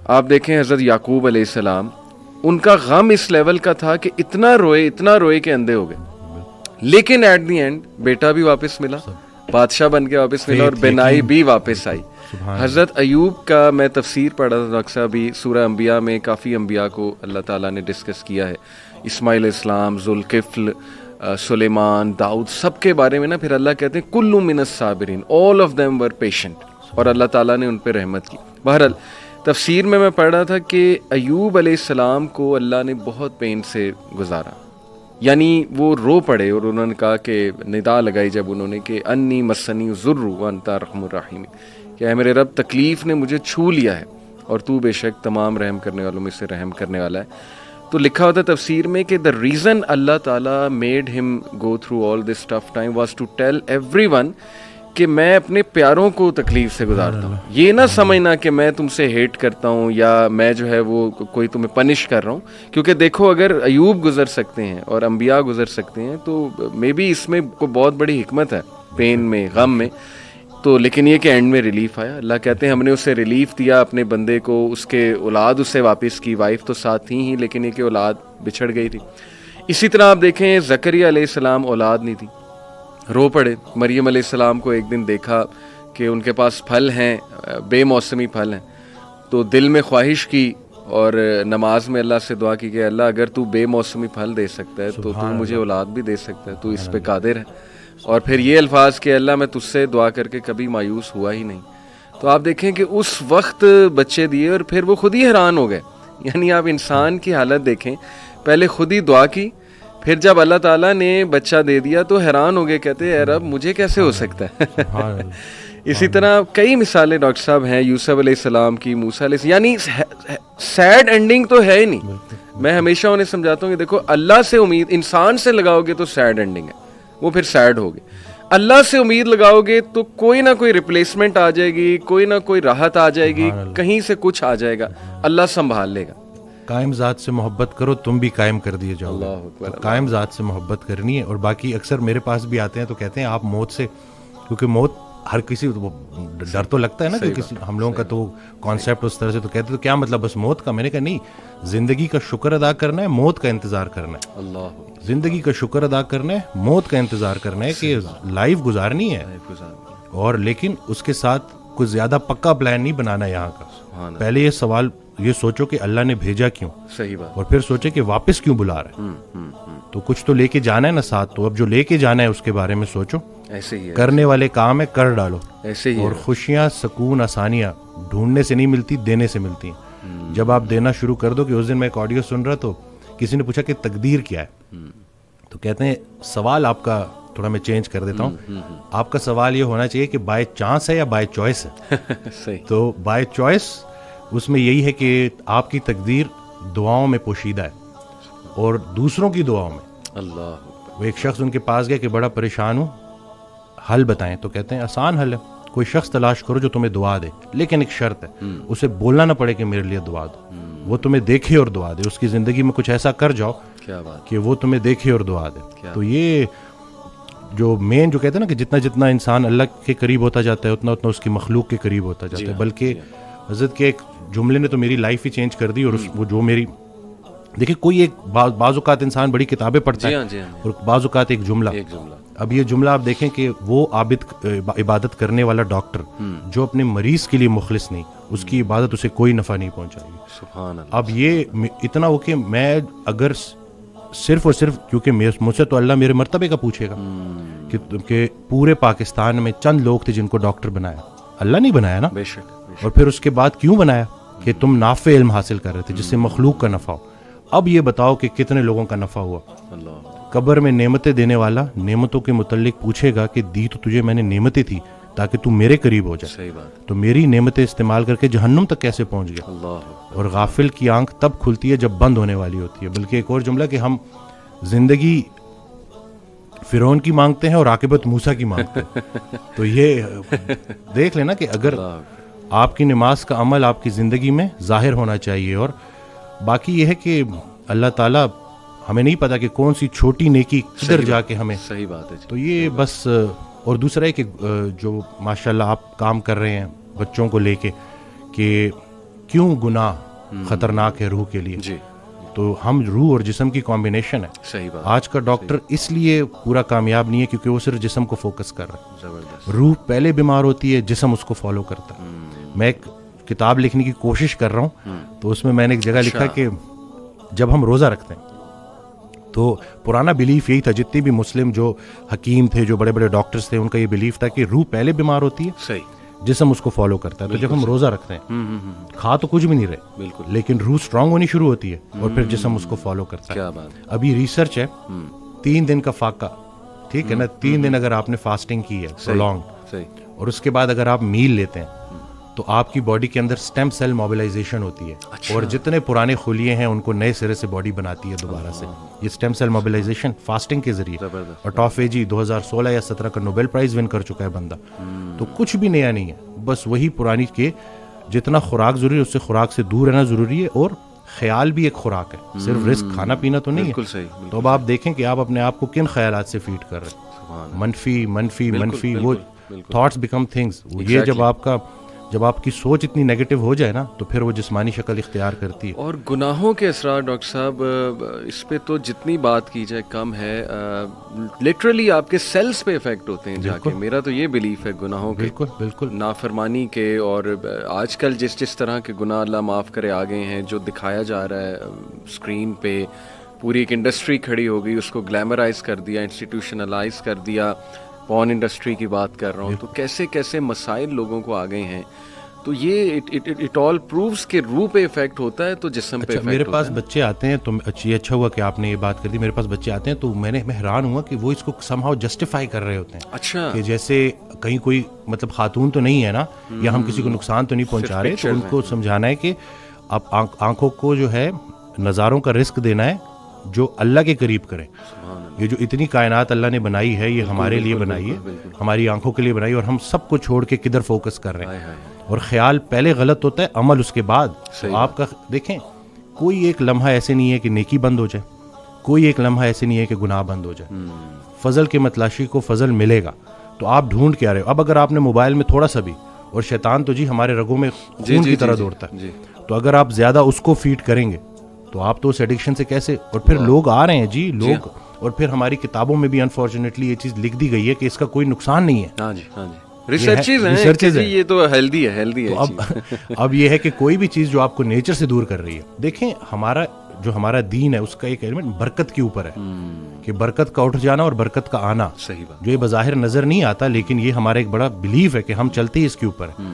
آپ دیکھیں حضرت یعقوب علیہ السلام، ان کا غم اس لیول کا تھا کہ اتنا روئے کہ اندھے ہو گئے، لیکن ایٹ دی اینڈ بیٹا بھی واپس ملا، بادشاہ بن کے واپس ملا، اور بینائی بھی واپس آئی. حضرت ایوب کا میں تفسیر پڑھا تھا ڈاکٹر صاحب، بھی سورہ انبیاء میں کافی انبیاء کو اللہ تعالیٰ نے ڈسکس کیا ہے، اسماعیل علیہ السلام، ذوالکفل، سلیمان، داؤد، سب کے بارے میں نا پھر اللہ کہتے ہیں کل من الصابرین، all of them were patient, اور اللہ تعالیٰ نے ان پہ رحمت کی. بہرحال تفسیر میں پڑھ رہا تھا کہ ایوب علیہ السلام کو اللہ نے بہت پین سے گزارا، یعنی وہ رو پڑے، اور انہوں نے کہا کہ ندا لگائی جب انہوں نے کہ انی مسنی الضر وانت ارحم الراحمین، کہ اے میرے رب تکلیف نے مجھے چھو لیا ہے اور تو بے شک تمام رحم کرنے والوں میں سے رحم کرنے والا ہے. تو لکھا ہوتا ہے تفسیر میں کہ the reason اللہ تعالیٰ made him go through all this tough time was to tell everyone کہ میں اپنے پیاروں کو تکلیف سے گزارتا ہوں. یہ نہ سمجھنا کہ میں تم سے ہیٹ کرتا ہوں یا میں جو ہے وہ کوئی تمہیں پنش کر رہا ہوں، کیونکہ دیکھو اگر ایوب گزر سکتے ہیں اور انبیاء گزر سکتے ہیں تو مے بی اس میں کوئی بہت بڑی حکمت ہے، پین میں، غم میں. تو لیکن یہ کہ اینڈ میں ریلیف آیا. اللہ کہتے ہیں ہم نے اسے ریلیف دیا اپنے بندے کو، اس کے اولاد اسے واپس کی، وائف تو ساتھ تھی ہی لیکن یہ کہ اولاد بچھڑ گئی تھی. اسی طرح آپ دیکھیں زکریا علیہ السلام اولاد نہیں تھی، رو پڑے. مریم علیہ السلام کو ایک دن دیکھا کہ ان کے پاس پھل ہیں، بے موسمی پھل ہیں، تو دل میں خواہش کی اور نماز میں اللہ سے دعا کی کہ اللہ اگر تو بے موسمی پھل دے سکتا ہے تو تو مجھے اولاد بھی دے سکتا ہے، تو اس پہ قادر ہے. اور پھر یہ الفاظ کہ اللہ میں تجھ سے دعا کر کے کبھی مایوس ہوا ہی نہیں. تو آپ دیکھیں کہ اس وقت بچے دیے اور پھر وہ خود ہی حیران ہو گئے. یعنی آپ انسان کی حالت دیکھیں، پہلے خود ہی دعا کی، پھر جب اللہ تعالیٰ نے بچہ دے دیا تو حیران ہو گئے، کہتے اے رب مجھے کیسے ہو سکتا ہے. اسی طرح کئی مثالیں ڈاکٹر صاحب ہیں، یوسف علیہ السلام کی، موسیٰ علیہ السلام، یعنی سیڈ اینڈنگ تو ہے ہی نہیں. میں ہمیشہ انہیں سمجھاتا ہوں کہ دیکھو اللہ سے امید انسان سے لگاؤ گے تو سیڈ اینڈنگ ہے، وہ پھر سیڈ ہوگی. اللہ سے امید لگاؤ گے تو کوئی نہ کوئی ریپلیسمنٹ آ جائے گی، کوئی نہ کوئی راحت آ جائے گی، کہیں سے کچھ آ جائے گا، اللہ سنبھال لے گا. قائم ذات سے محبت کرو تم بھی قائم کر دیے جاؤ. قائم ذات سے محبت کرنی ہے. اور باقی اکثر میرے پاس بھی آتے ہیں تو کہتے ہیں آپ موت سے، کیونکہ موت ہر کسی ڈر تو لگتا ہے نا، کہ کسی ہم لوگوں کا تو کانسیپٹ اس طرح سے، تو کہتے تو کیا مطلب بس موت کا. میں نے کہا نہیں، زندگی کا شکر ادا کرنا ہے، موت کا انتظار کرنا ہے. اللہ زندگی کا شکر ادا کرنا ہے، موت کا انتظار کرنا ہے، کہ لائف گزارنی ہے. اور لیکن اس کے ساتھ کوئی زیادہ پکا پلان نہیں بنانا یہاں کا. پہلے یہ سوال یہ سوچو کہ اللہ نے بھیجا کیوں، صحیح بات، اور پھر سوچے کہ واپس کیوں بلا رہا ہے. تو کچھ تو لے کے جانا ہے نا ساتھ، تو اب جو لے کے جانا ہے اس کے بارے میں سوچو. ایسے ہی کرنے والے کام ہے کر ڈالو. ایسے ہی. اور خوشیاں، سکون، آسانیاں ڈھونڈنے سے نہیں ملتی، دینے سے ملتی ہیں. جب آپ دینا شروع کر دو. کہ اس دن میں ایک آڈیو سن رہا تو کسی نے پوچھا کہ تقدیر کیا ہے، تو کہتے ہیں سوال آپ کا تھوڑا میں چینج کر دیتا ہوں، آپ کا سوال یہ ہونا چاہیے کہ بائی چانس ہے یا بائی چوائس ہے. تو بائی چوائس اس میں یہی ہے کہ آپ کی تقدیر دعاؤں میں پوشیدہ ہے اور دوسروں کی دعاؤں میں. اللہ. وہ ایک شخص ان کے پاس گیا کہ بڑا پریشان ہوں، حل بتائیں. تو کہتے ہیں آسان حل ہے، کوئی شخص تلاش کرو جو تمہیں دعا دے، لیکن ایک شرط ہے، اسے بولنا نہ پڑے کہ میرے لیے دعا دو. وہ تمہیں دیکھے اور دعا دے. اس کی زندگی میں کچھ ایسا کر جاؤ کہ وہ تمہیں دیکھے اور دعا دے. تو یہ جو مین جو کہتے ہیں نا کہ جتنا جتنا انسان اللہ کے قریب ہوتا جاتا ہے اتنا اتنا اس کی مخلوق کے قریب ہوتا جاتا ہے. بلکہ حضرت کے ایک جملے نے تو میری لائف ہی چینج کر دی. اور وہ جو میری دیکھیں، کوئی ایک بعض اوقات انسان بڑی کتابیں پڑھتا ہے اور بعض اوقات ایک جملہ. اب یہ جملہ آپ دیکھیں کہ وہ عبادت کرنے والا ڈاکٹر جو اپنے مریض کے لیے مخلص نہیں، اس کی عبادت اسے کوئی نفع نہیں پہنچائے گی. سبحان اللہ. اب یہ اتنا ہو کہ میں اگر صرف اور صرف، کیونکہ مجھ سے تو اللہ میرے مرتبے کا پوچھے گا کہ پورے پاکستان میں چند لوگ تھے جن کو ڈاکٹر بنایا، اللہ نہیں بنایا نا. بے شک. اور پھر اس کے بعد کیوں بنایا؟ کہ تم نافع علم حاصل کر رہے تھے جس سے مخلوق کا نفع ہو. اب یہ بتاؤ کہ کتنے لوگوں کا نفع ہوا. قبر میں نعمتیں دینے والا نعمتوں کے متعلق پوچھے گا کہ دی تو تجھے میں نے نعمتیں تھی تاکہ تو میرے قریب ہو جائے، تو میری نعمتیں استعمال کر کے جہنم تک کیسے پہنچ گیا. اور غافل کی آنکھ تب کھلتی ہے جب بند ہونے والی ہوتی ہے. بلکہ ایک اور جملہ کہ ہم زندگی فرعون کی مانگتے ہیں اور عاقبت موسیٰ کی مانگتے ہیں. تو یہ دیکھ لینا کہ اگر آپ کی نماز کا عمل آپ کی زندگی میں ظاہر ہونا چاہیے. اور باقی یہ ہے کہ اللہ تعالیٰ ہمیں نہیں پتا کہ کون سی چھوٹی نیکی کدھر جا کے ہمیں. صحیح بات ہے. تو یہ بس. اور دوسرا ہے کہ جو ماشاءاللہ آپ کام کر رہے ہیں بچوں کو لے کے، کہ کیوں گناہ خطرناک ہے روح کے لیے. جی تو ہم روح اور جسم کی کمبینیشن ہے. صحیح بات. آج کا ڈاکٹر اس لیے پورا کامیاب نہیں ہے کیونکہ وہ صرف جسم کو فوکس کر رہا ہے. زبردست. روح پہلے بیمار ہوتی ہے, جسم اس کو فالو کرتا ہے. میں ایک کتاب لکھنے کی کوشش کر رہا ہوں, تو اس میں نے ایک جگہ لکھا کہ جب ہم روزہ رکھتے ہیں تو پرانا بلیف یہی تھا, جتنے بھی مسلم جو حکیم تھے, جو بڑے بڑے ڈاکٹرز تھے, ان کا یہ بلیف تھا کہ روح پہلے بیمار ہوتی ہے, صحیح, جسم اس کو فالو کرتا ہے. تو جب ہم روزہ رکھتے ہیں کھا تو کچھ بھی نہیں رہے, بالکل, لیکن روح اسٹرانگ ہونی شروع ہوتی ہے اور پھر جسم اس کو فالو کرتا ہے. کیا بات. ابھی ریسرچ ہے 3 دن کا فاقہ, ٹھیک ہے نا, 3 دن اگر آپ نے فاسٹنگ کی ہے پرولونگ, صحیح, اور اس کے بعد اگر آپ میل لیتے ہیں تو آپ کی باڈی کے اندر اسٹیم سیل موبلائزیشن ہوتی ہے, اور جتنے پرانے خلیے ہیں ان کو نئے سرے سے باڈی بناتی ہے دوبارہ سے. یہ اسٹیم سیل موبلائزیشن فاسٹنگ کے ذریعے. اور ٹافیجی 2016 یا 17 کا نوبل پرائز ون کر چکا ہے بندہ. تو کچھ بھی نیا نہیں ہے, بس وہی پرانی کے جتنا خوراک ضروری ہے اس سے خوراک سے دور رہنا ضروری ہے, اور خیال بھی ایک خوراک ہے, صرف رزق کھانا پینا تو نہیں ہے. تو اب آپ دیکھیں کہ آپ اپنے آپ کو کن خیالات سے فیڈ کر رہے ہیں. منفی منفی منفی, وہ تھاٹس بیکم تھنگس. یہ جب آپ کی سوچ اتنی نیگیٹو ہو جائے نا تو پھر وہ جسمانی شکل اختیار کرتی ہے. اور گناہوں کے اثرات ڈاکٹر صاحب, اس پہ تو جتنی بات کی جائے کم ہے. لٹرلی آپ کے سیلز پہ افیکٹ ہوتے ہیں جا کے. میرا تو یہ بلیف ہے گناہوں کے, بالکل بالکل, نافرمانی کے, اور آج کل جس طرح کے گناہ اللہ معاف کرے آ گئے ہیں, جو دکھایا جا رہا ہے اسکرین پہ, پوری ایک انڈسٹری کھڑی ہو گئی, اس کو گلیمرائز کر دیا, انسٹیٹیوشنلائز کر دیا. پورن انڈسٹری کی بات کر رہا ہوں, تو کیسے کیسے مسائل لوگوں کو آ گئے ہیں. تو یہ اٹ آل پرووز کہ روح پہ افیکٹ ہوتا ہے تو جسم پہ افیکٹ. میرے پاس بچے آتے ہیں, تو اچھا ہوا کہ آپ نے یہ بات کر دی. میرے پاس بچے آتے ہیں تو میں حیران ہوا کہ وہ اس کو سم ہاؤ جسٹیفائی کر رہے ہوتے ہیں. اچھا, کہ جیسے کہیں کوئی مطلب خاتون تو نہیں ہے نا, یا ہم کسی کو نقصان تو نہیں پہنچا رہے, تو ان کو سمجھانا ہے کہ اب آنکھوں کو جو ہے نظاروں کا رزق دینا ہے جو اللہ کے قریب کریں. یہ جو اتنی کائنات اللہ نے بنائی ہے, یہ ہمارے لیے بنائی ہے, ہماری آنکھوں کے لیے بنائی ہے, اور ہم سب کو چھوڑ کے کدھر فوکس کر رہے ہیں. اور خیال پہلے غلط ہوتا ہے, عمل اس کے بعد. تو آپ کا دیکھیں, کوئی ایک لمحہ ایسے نہیں ہے کہ نیکی بند ہو جائے, کوئی ایک لمحہ ایسے نہیں ہے کہ گناہ بند ہو جائے. فضل کے متلاشی کو فضل ملے گا, تو آپ ڈھونڈ کے آ رہے ہو. اب اگر آپ نے موبائل میں تھوڑا سا بھی, اور شیطان تو جی ہمارے رگوں میں خون کی طرح دوڑتا ہے, تو اگر آپ زیادہ اس کو فیڈ کریں گے تو آپ تو اس ایڈکشن سے کیسے. اور پھر لوگ آ رہے ہیں جی, لوگ, اور پھر ہماری کتابوں میں بھی انفارچونیٹلی یہ چیز لکھ دی گئی ہے کہ اس کا کوئی نقصان نہیں ہے. ہاں جی, ہاں جی, ریسرچز ہیں, یہ تو ہیلدی ہے. اب یہ ہے کہ کوئی بھی چیز جو آپ کو نیچر سے دور کر رہی ہے. دیکھیں ہمارا دین ہے, اس کا ایک ایلیمنٹ برکت کے اوپر ہے, کہ برکت کا اٹھ جانا اور برکت کا آنا, جو یہ بظاہر نظر نہیں آتا, لیکن یہ ہمارا ایک بڑا بلیف ہے کہ ہم چلتے ہی اس کے اوپر ہے.